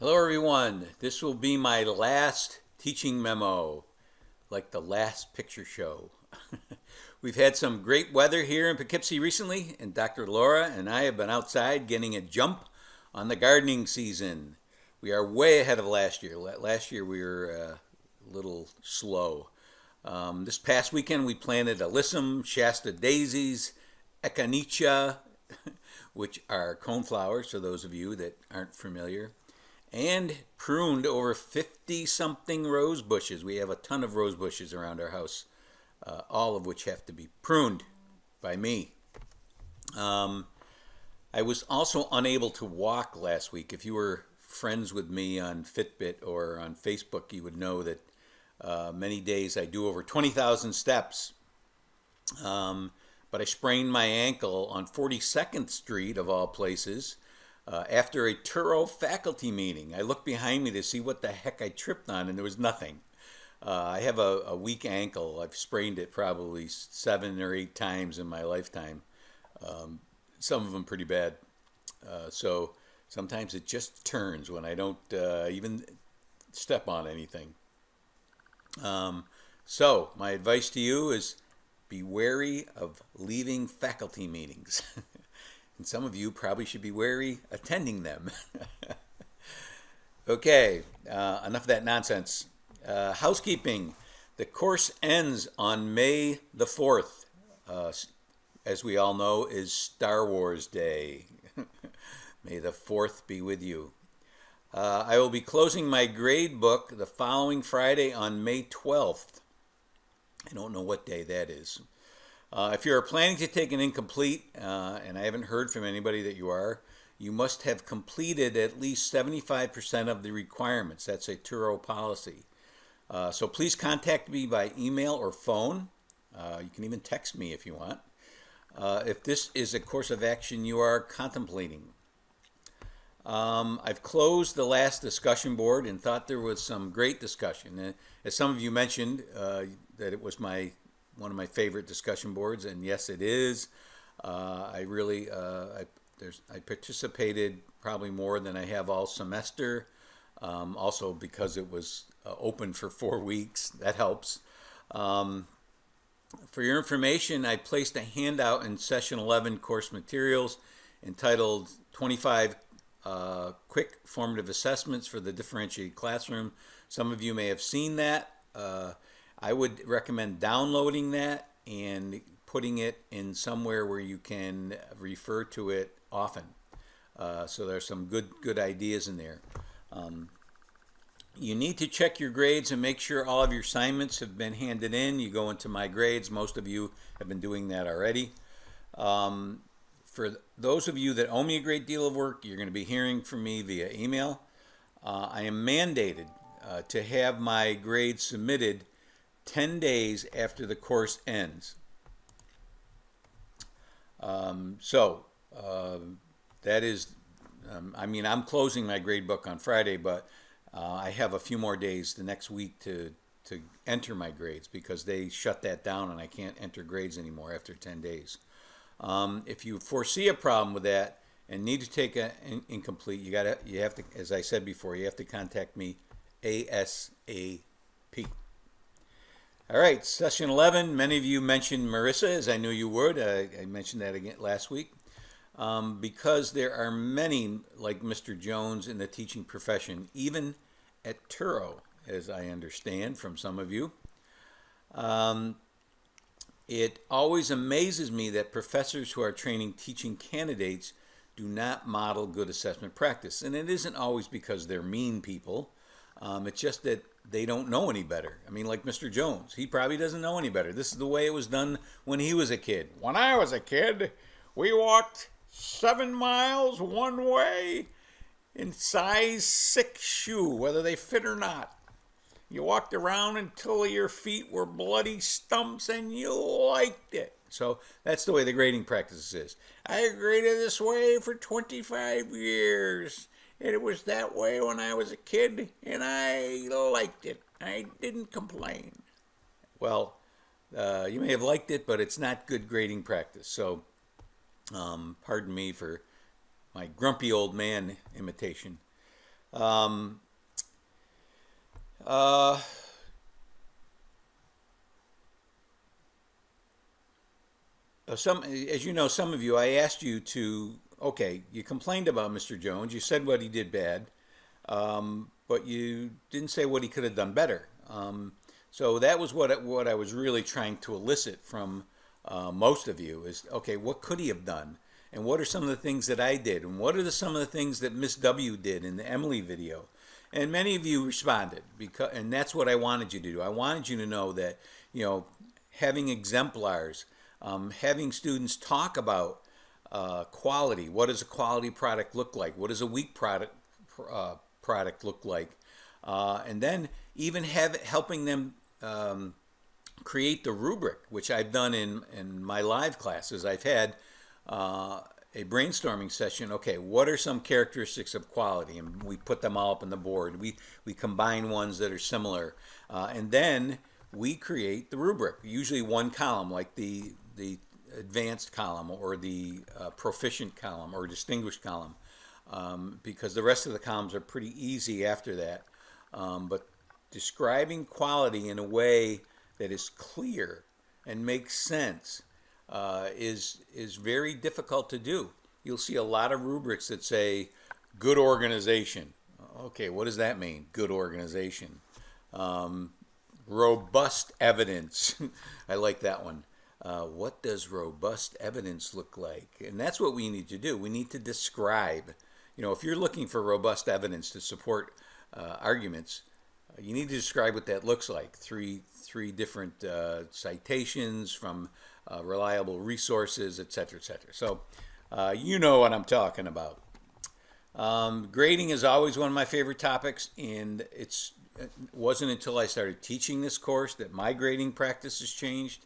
Hello, everyone. This will be my last teaching memo, like the last picture show. We've had some great weather here in Poughkeepsie recently, and Dr. Laura and I have been outside getting a jump on the gardening season. We are way ahead of last year. Last year we were a little slow. This past weekend we planted alyssum, Shasta daisies, echinacea, which are coneflowers, for those of you that aren't familiar, and pruned over 50 something rose bushes. We have a ton of rose bushes around our house, all of which have to be pruned by me. I was also unable to walk last week. If you were friends with me on Fitbit or on Facebook, you would know that many days I do over 20,000 steps. But I sprained my ankle on 42nd Street, of all places, after a Turo faculty meeting. I looked behind me to see what the heck I tripped on, and there was nothing. I have a weak ankle. I've sprained it probably 7 or 8 times in my lifetime. Some of them pretty bad. So sometimes it just turns when I don't even step on anything. So my advice to you is be wary of leaving faculty meetings. And some of you probably should be wary attending them. Okay, enough of that nonsense. Housekeeping. The course ends on May the 4th. As we all know, is Star Wars Day. May the 4th be with you. I will be closing my grade book the following Friday on May 12th. I don't know what day that is. If you're planning to take an incomplete, and I haven't heard from anybody that you are, you must have completed at least 75% of the requirements. That's a Turo policy. So please contact me by email or phone. You can even text me if you want. If this is a course of action you are contemplating. I've closed the last discussion board and thought there was some great discussion. As some of you mentioned, that it was one of my favorite discussion boards, and yes, it is. I participated probably more than I have all semester. Also because it was open for 4 weeks, that helps. For your information, I placed a handout in session 11 course materials entitled 25 quick formative assessments for the differentiated classroom. Some of you may have seen that. I would recommend downloading that and putting it in somewhere where you can refer to it often. So there's some good ideas in there. You need to check your grades and make sure all of your assignments have been handed in. You go into My Grades. Most of you have been doing that already. For those of you that owe me a great deal of work, you're going to be hearing from me via email. I am mandated to have my grades submitted 10 days after the course ends. That is, I'm closing my grade book on Friday, but I have a few more days the next week to enter my grades because they shut that down and I can't enter grades anymore after 10 days. If you foresee a problem with that and need to take an incomplete, you have to, as I said before, you have to contact me ASAP. All right, session 11. Many of you mentioned Marissa, as I knew you would. I mentioned that again last week. Because there are many like Mr. Jones in the teaching profession, even at Turo, as I understand from some of you. It always amazes me that professors who are training teaching candidates do not model good assessment practice. And it isn't always because they're mean people. It's just that they don't know any better. I mean, like Mr. Jones, he probably doesn't know any better. This is the way it was done when he was a kid. When I was a kid, we walked 7 miles one way in size 6 shoe, whether they fit or not. You walked around until your feet were bloody stumps and you liked it. So that's the way the grading practice is. I graded this way for 25 years. And it was that way when I was a kid, and I liked it. I didn't complain. Well, you may have liked it, but it's not good grading practice. So pardon me for my grumpy old man imitation. Um, uh, as you know, some of you, I asked you to, okay, you complained about Mr. Jones. You said what he did bad, but you didn't say what he could have done better. So that was what I was really trying to elicit from most of you is, okay, what could he have done? And what are some of the things that I did? And what are some of the things that Miss W did in the Emily video? And many of you responded, and that's what I wanted you to do. I wanted you to know that, having exemplars, having students talk about quality. What does a quality product look like? What does a weak product look like? And then even helping them create the rubric, which I've done in my live classes. I've had a brainstorming session. Okay, what are some characteristics of quality? And we put them all up on the board. We combine ones that are similar, and then we create the rubric. Usually one column, like the advanced column or the proficient column or distinguished column, because the rest of the columns are pretty easy after that. But describing quality in a way that is clear and makes sense is very difficult to do. You'll see a lot of rubrics that say good organization. Okay, what does that mean? Good organization. Robust evidence. I like that one. What does robust evidence look like? And that's what we need to do. We need to describe. If you're looking for robust evidence to support arguments, you need to describe what that looks like. Three different citations from reliable resources, et cetera, et cetera. So you know what I'm talking about. Grading is always one of my favorite topics, and it wasn't until I started teaching this course that my grading practices changed.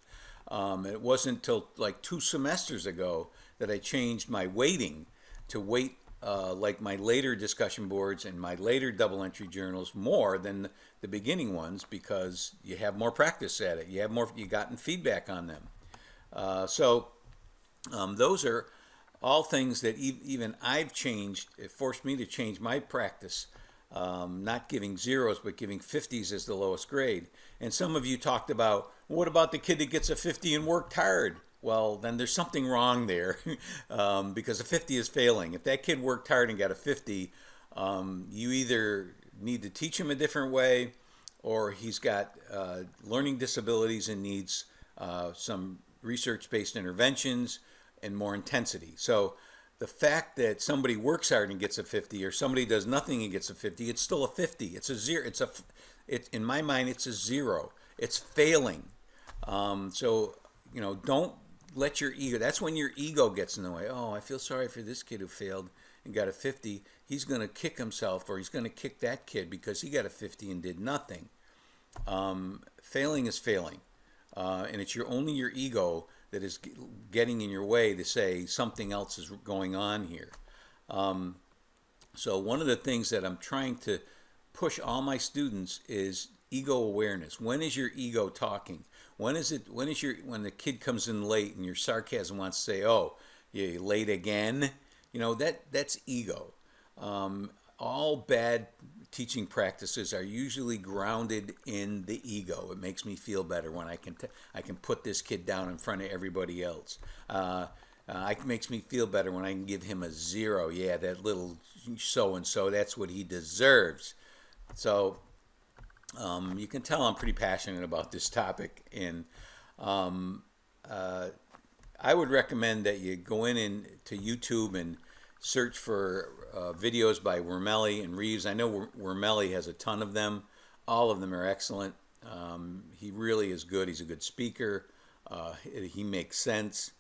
It wasn't until like 2 semesters ago that I changed my weighting to weight like my later discussion boards and my later double entry journals more than the beginning ones, because you have more practice at it. You gotten feedback on them. So those are all things that even I've changed. It forced me to change my practice, not giving zeros, but giving 50s as the lowest grade. And some of you talked about, what about the kid that gets a 50 and worked hard? Well, then there's something wrong there because a 50 is failing. If that kid worked hard and got a 50, you either need to teach him a different way, or he's got learning disabilities and needs some research-based interventions and more intensity. So the fact that somebody works hard and gets a 50, or somebody does nothing and gets a 50, it's still a 50. It's a zero. In my mind, it's a zero. It's failing. So don't let your ego. That's when your ego gets in the way. Oh, I feel sorry for this kid who failed and got a 50. He's going to kick himself, or he's going to kick that kid because he got a 50 and did nothing. Failing is failing, and it's only your ego that is getting in your way to say something else is going on here. So one of the things that I'm trying to push all my students is ego awareness. When is your ego talking? When the kid comes in late and your sarcasm wants to say, "Oh, you late again?" That's ego. All bad teaching practices are usually grounded in the ego. It makes me feel better when I can put this kid down in front of everybody else. It makes me feel better when I can give him a 0. Yeah, that little so-and-so, that's what he deserves. So you can tell I'm pretty passionate about this topic, and I would recommend that you go to YouTube and search for videos by Wormelli and Reeves. I know Wormelli has a ton of them. All of them are excellent. He really is good. He's a good speaker. He makes sense.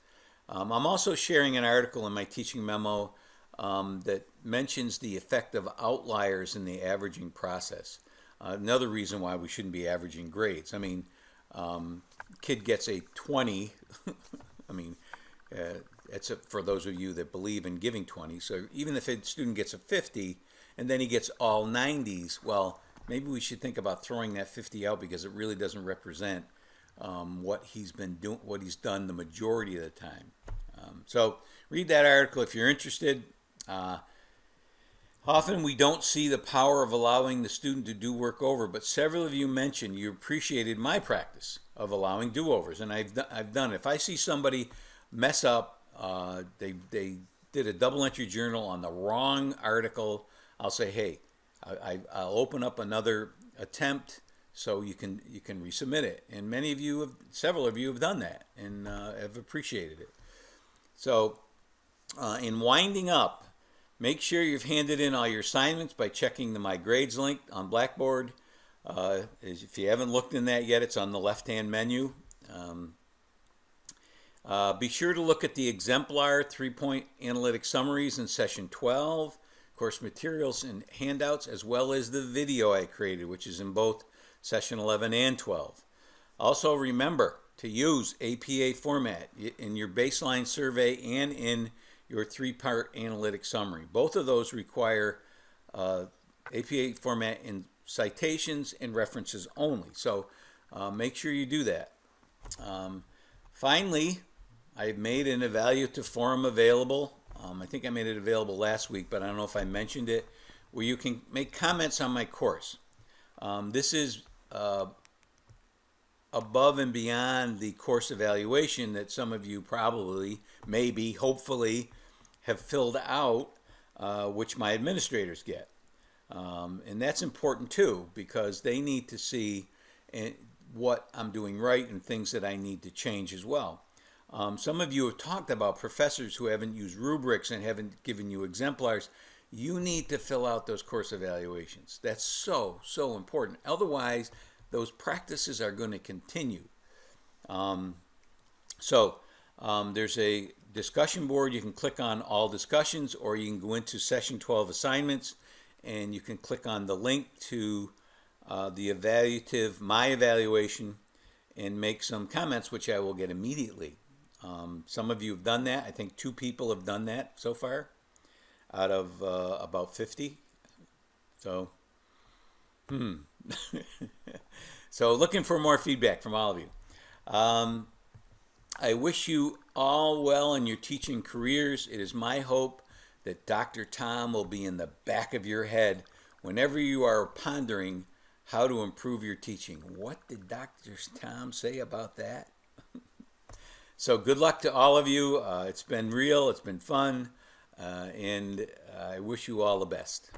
I'm also sharing an article in my teaching memo that mentions the effect of outliers in the averaging process. Another reason why we shouldn't be averaging grades. I mean, kid gets a 20. I mean, that's for those of you that believe in giving 20. So even if a student gets a 50 and then he gets all 90s, well, maybe we should think about throwing that 50 out, because it really doesn't represent what he's been doing, what he's done the majority of the time. So read that article if you're interested. Often we don't see the power of allowing the student to do work over, but several of you mentioned you appreciated my practice of allowing do-overs, and I've done it. If I see somebody mess up, they did a double entry journal on the wrong article, I'll say, hey, I'll open up another attempt so you can resubmit it. And several of you have done that and have appreciated it. So in winding up, make sure you've handed in all your assignments by checking the My Grades link on Blackboard. If you haven't looked in that yet, it's on the left-hand menu. Be sure to look at the exemplar 3-point analytic summaries in session 12, course materials and handouts, as well as the video I created, which is in both session 11 and 12. Also remember to use APA format in your baseline survey and in your 3-part analytic summary. Both of those require APA format in citations and references only. So make sure you do that. Finally, I've made an evaluative forum available. I think I made it available last week, but I don't know if I mentioned it, where you can make comments on my course. This is above and beyond the course evaluation that some of you probably, maybe, hopefully, have filled out, which my administrators get. And that's important too, because they need to see what I'm doing right and things that I need to change as well. Some of you have talked about professors who haven't used rubrics and haven't given you exemplars. You need to fill out those course evaluations. That's so important. Otherwise, those practices are going to continue. There's a discussion board. You can click on all discussions, or you can go into session 12 assignments and you can click on the link to the evaluative, my evaluation, and make some comments, which I will get immediately. Some of you have done that. I think 2 people have done that so far out of about 50. So, So looking for more feedback from all of you. I wish you all well in your teaching careers. It is my hope that Dr. Tom will be in the back of your head whenever you are pondering how to improve your teaching. What did Dr. Tom say about that? So good luck to all of you. It's been real, it's been fun, and I wish you all the best.